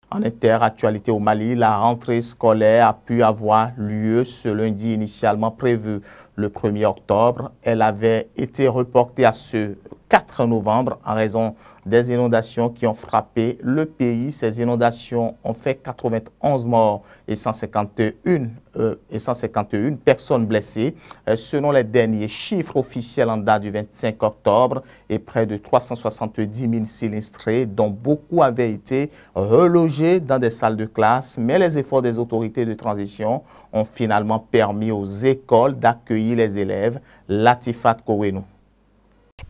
En interactualité au Mali, la rentrée scolaire a pu avoir lieu ce lundi initialement prévu le 1er octobre. Elle avait été reportée à ce 4 novembre en raison des inondations qui ont frappé le pays. Ces inondations ont fait 91 morts et 151 personnes blessées. Selon les derniers chiffres officiels en date du 25 octobre, et près de 370 000 sinistrés, dont beaucoup avaient été relogés dans des salles de classe. Mais les efforts des autorités de transition ont finalement permis aux écoles d'accueillir les élèves. Latifat Kouenou.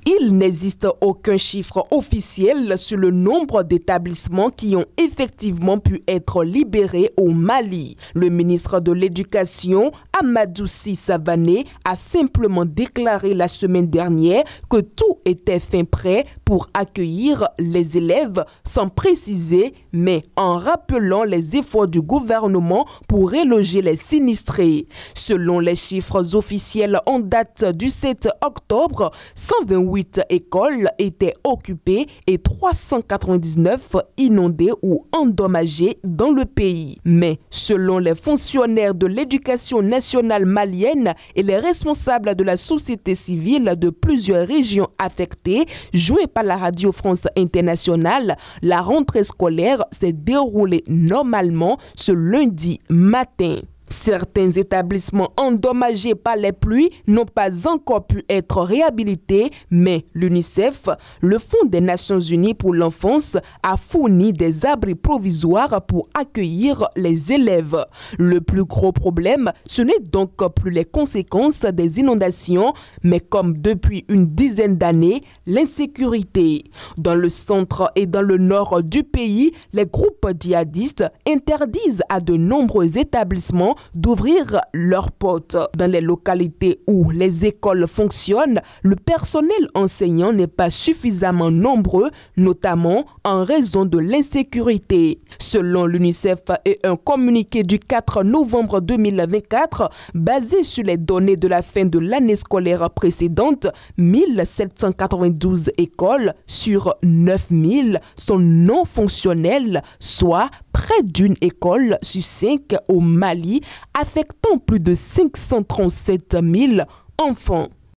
Il n'existe aucun chiffre officiel sur le nombre d'établissements qui ont effectivement pu être libérés au Mali. Le ministre de l'Éducation, Amadou-Sy Savané, a simplement déclaré la semaine dernière que tout était fin prêt pour accueillir les élèves, sans préciser, mais en rappelant les efforts du gouvernement pour reloger les sinistrés. Selon les chiffres officiels en date du 7 octobre, 128 écoles étaient occupées et 399 inondées ou endommagées dans le pays. Mais selon les fonctionnaires de l'éducation nationale malienne et les responsables de la société civile de plusieurs régions affectées, joints par la Radio France Internationale, la rentrée scolaire s'est déroulée normalement ce lundi matin. Certains établissements endommagés par les pluies n'ont pas encore pu être réhabilités, mais l'UNICEF, le Fonds des Nations Unies pour l'enfance, a fourni des abris provisoires pour accueillir les élèves. Le plus gros problème, ce n'est donc plus les conséquences des inondations, mais comme depuis une dizaine d'années, l'insécurité. Dans le centre et dans le nord du pays, les groupes djihadistes interdisent à de nombreux établissements d'ouvrir leurs portes. Dans les localités où les écoles fonctionnent, le personnel enseignant n'est pas suffisamment nombreux, notamment en raison de l'insécurité. Selon l'UNICEF et un communiqué du 4 novembre 2024, basé sur les données de la fin de l'année scolaire précédente, 1792 écoles sur 9000 sont non fonctionnelles, soit près d'une école sur 5 au Mali, affectant plus de 537 000 enfants.